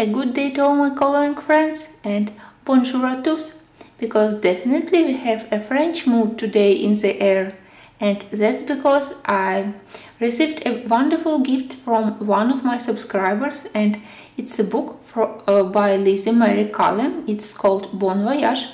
A good day to all my coloring friends and bonjour à tous, because definitely we have a French mood today in the air, and that's because I received a wonderful gift from one of my subscribers, and it's a book by Lizzie Cullen. It's called Bon Voyage.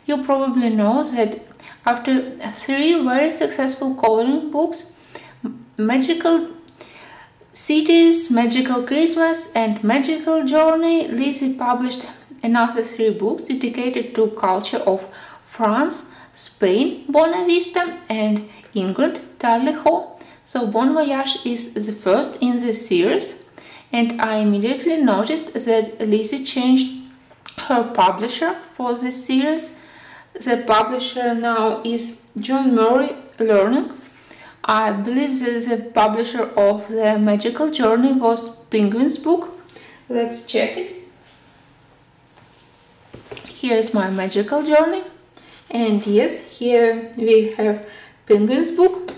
You probably know that after 3 very successful coloring books, Magical Cities, Magical Christmas and Magical Journey, Lizzie published another 3 books dedicated to culture of France, Spain, Bona Vista, and England, Tally-ho. So Bon Voyage is the first in the series, and I immediately noticed that Lizzie changed her publisher for this series. The publisher now is John Murray Learning. I believe that the publisher of the Magical Journey was Penguin's book. Let's check it. Here is my Magical Journey, and yes, here we have Penguin's book.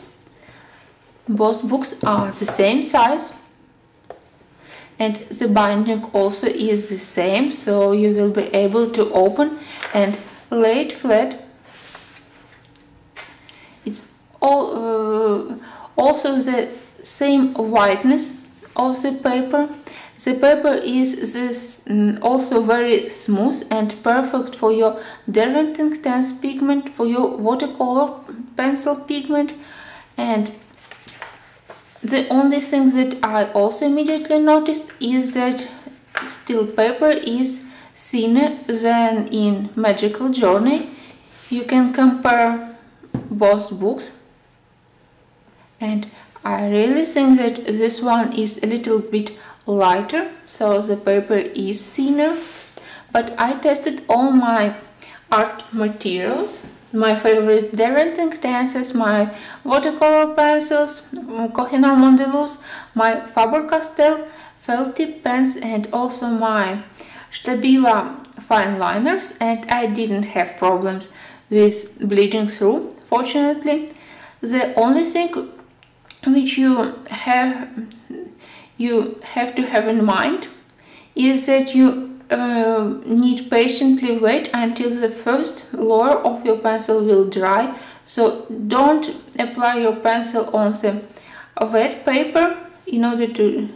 Both books are the same size, and the binding also is the same, so you will be able to open and lay it flat. It's all also the same whiteness of the paper. The paper is this also very smooth and perfect for your Derwent Inktense pigment, for your watercolor pencil pigment. And the only thing that I also immediately noticed is that still paper is thinner than in Magical Journey. You can compare both books, and I really think that this one is a little bit lighter, so the paper is thinner. But I tested all my art materials, my favorite Derwent Inktenses, my watercolor pencils, Koh-i-Noor Mondeluz, my Faber-Castell felt tip pens, and also my Stabila fine liners, and I didn't have problems with bleeding through, fortunately. The only thing which you have to have in mind is that you need patiently wait until the first layer of your pencil will dry. So don't apply your pencil on the wet paper in order to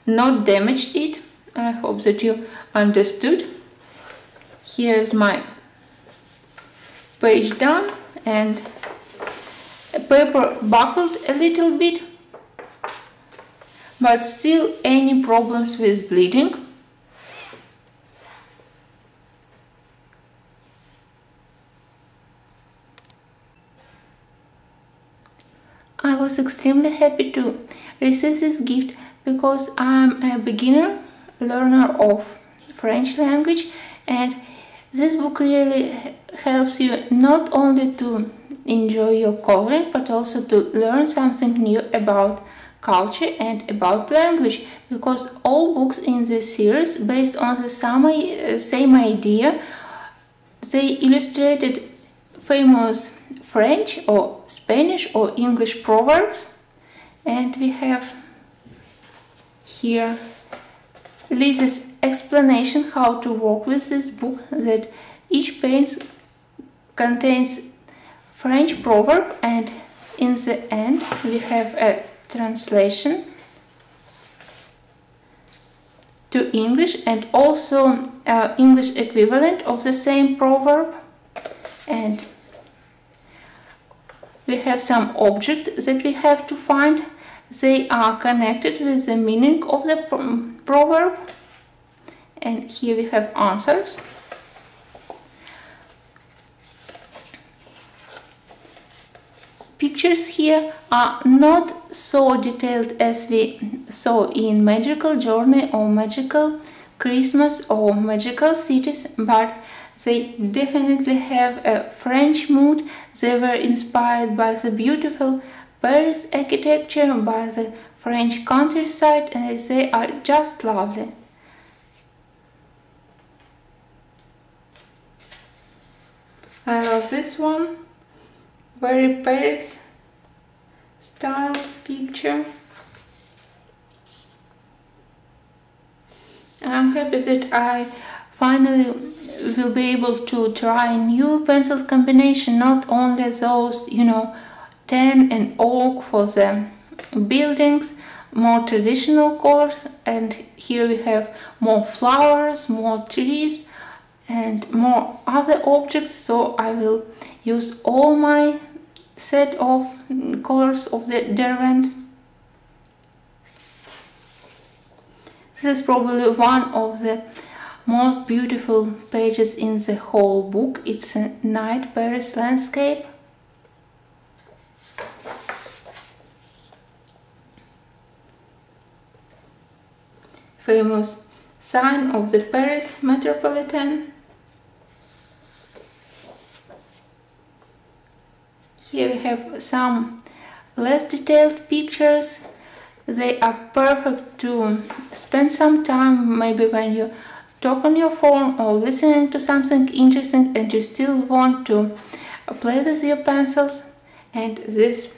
not damage it. I hope that you understood. Here is my page done, and paper buckled a little bit, but still any problems with bleeding. I was extremely happy to receive this gift because I'm a beginner learner of French language, and this book really helps you not only to enjoy your coloring but also to learn something new about culture and about language, because all books in this series based on the same idea. They illustrated famous French or Spanish or English proverbs, and we have here Lizzie's explanation how to work with this book, that each page contains French proverb, and in the end we have a translation to English and also English equivalent of the same proverb, and we have some objects that we have to find. They are connected with the meaning of the proverb, and here we have answers. Pictures here are not so detailed as we saw in Magical Journey or Magical Christmas or Magical Cities, but they definitely have a French mood. They were inspired by the beautiful Paris architecture, by the French countryside, and they are just lovely. I love this one. Very Paris style picture. I'm happy that I finally will be able to try new pencil combination, not only those, you know, tan and oak for the buildings, more traditional colors, and here we have more flowers, more trees and more other objects, so I will use all my set of colors of the Derwent. This is probably one of the most beautiful pages in the whole book. It's a night Paris landscape. Famous sign of the Paris metropolitan. Here we have some less detailed pictures. They are perfect to spend some time, maybe when you talk on your phone or listening to something interesting and you still want to play with your pencils. And this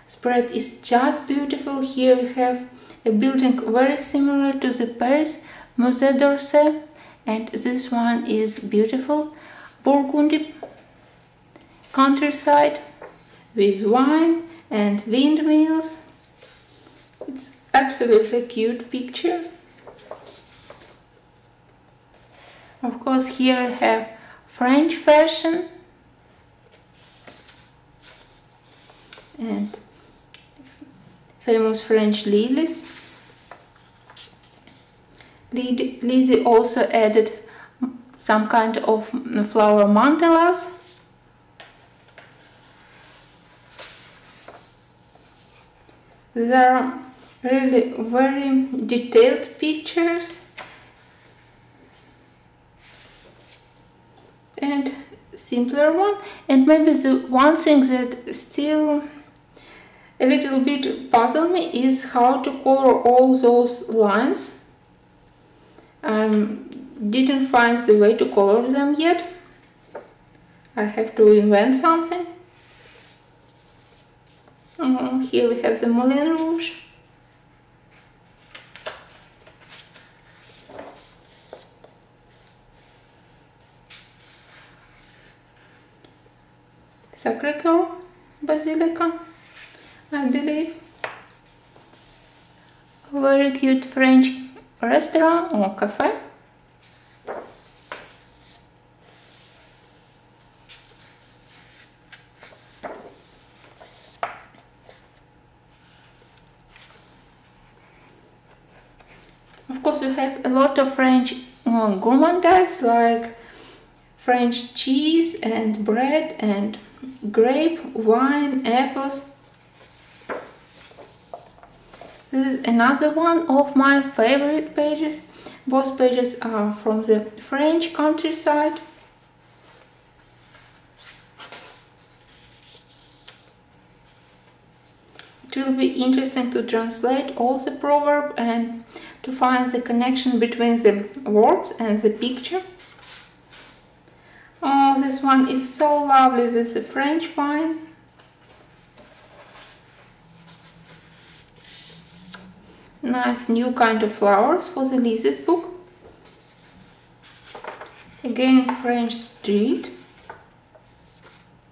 spread is just beautiful. Here we have a building very similar to the Paris Musée d'Orsay, and this one is beautiful Burgundy countryside with wine and windmills. It's absolutely cute picture. Of course, here we have French fashion and famous French lilies. Lizzie also added some kind of flower mandalas. There are really very detailed pictures and simpler one, and maybe the one thing that still a little bit puzzle me is how to color all those lines. Didn't find the way to color them yet. I have to invent something. Here we have the Moulin Rouge. Sacré-Cœur Basilica, I believe. A very cute French restaurant or cafe. Of course, we have a lot of French gourmandise like French cheese and bread and grape, wine, apples. This is another one of my favorite pages. Both pages are from the French countryside. It will be interesting to translate all the proverb and to find the connection between the words and the picture. Oh, this one is so lovely with the French wine. Nice new kind of flowers for the Lizzie's book. Again, French street.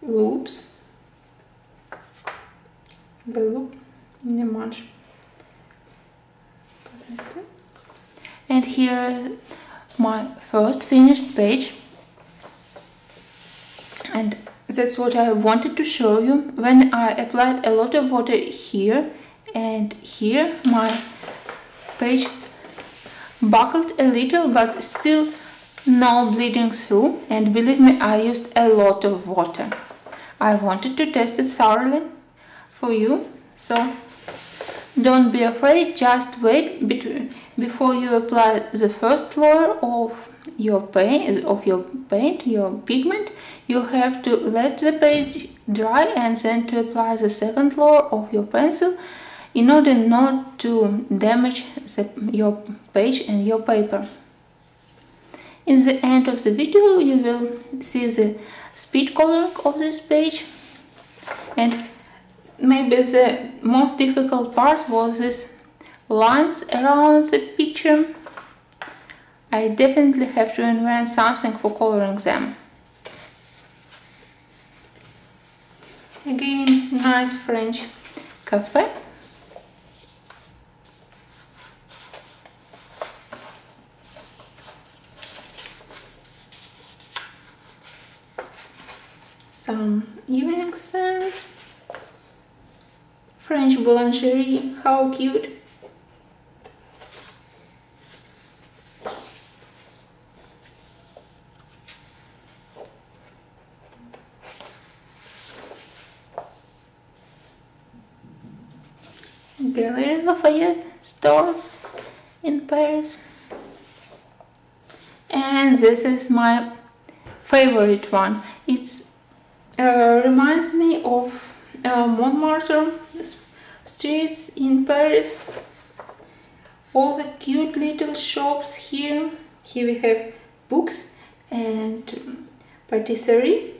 Loops. The loop. And here my first finished page. And that's what I wanted to show you. When I applied a lot of water here and here, my page buckled a little, but still no bleeding through. And believe me, I used a lot of water. I wanted to test it thoroughly for you, so don't be afraid. Just wait before you apply the first layer of your paint, your pigment. You have to let the page dry and then to apply the second layer of your pencil in order not to damage your page and your paper. In the end of the video you will see the speed coloring of this page, and maybe the most difficult part was this lines around the picture. I definitely have to invent something for coloring them. Again, nice French cafe. Some evening scents. French boulangerie, how cute. Galerie Lafayette store in Paris. And this is my favorite one. It reminds me of Montmartre streets in Paris. All the cute little shops here. Here we have books and patisserie.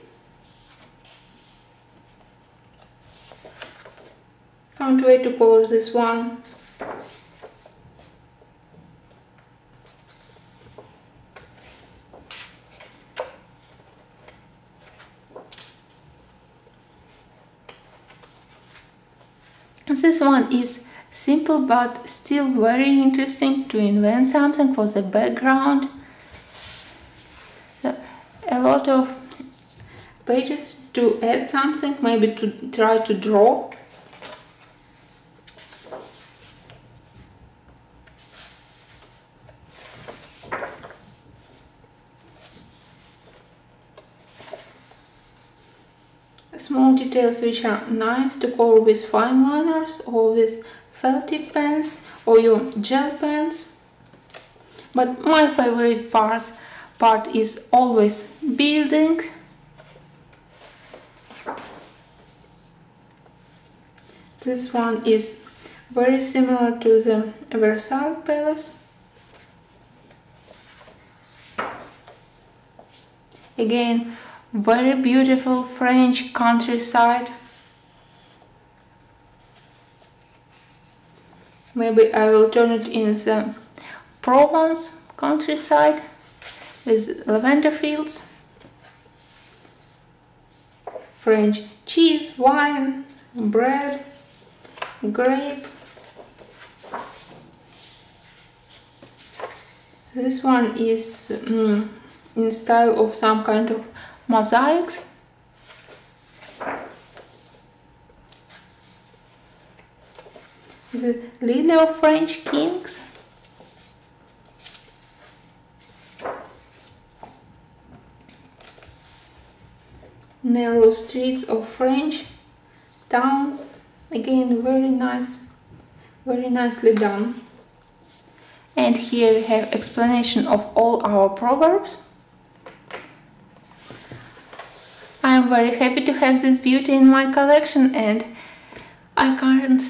Can't wait to color this one. This one is simple but still very interesting, to invent something for the background. A lot of pages to add something, maybe to try to draw. Small details which are nice to color with fine liners or with felt tip pens or your gel pens. But my favorite part is always building. This one is very similar to the Versailles Palace. Again, very beautiful French countryside. Maybe I will turn it in the Provence countryside with lavender fields, French cheese, wine, bread, grape. This one is in style of some kind of mosaics. The Livre of French kings. Narrow streets of French towns. Again, very nice, very nicely done. And here we have explanation of all our proverbs. I am very happy to have this beauty in my collection, and I can't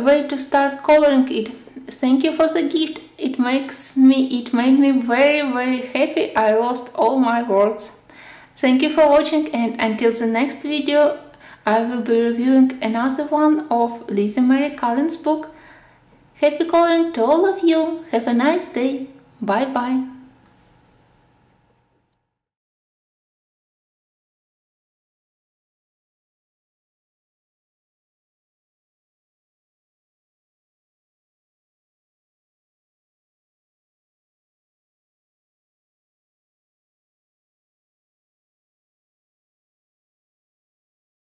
wait to start coloring it. Thank you for the gift. It made me very happy. I lost all my words. Thank you for watching, and until the next video I will be reviewing another one of Lizzie Mary Cullen's book. Happy coloring to all of you. Have a nice day. Bye bye.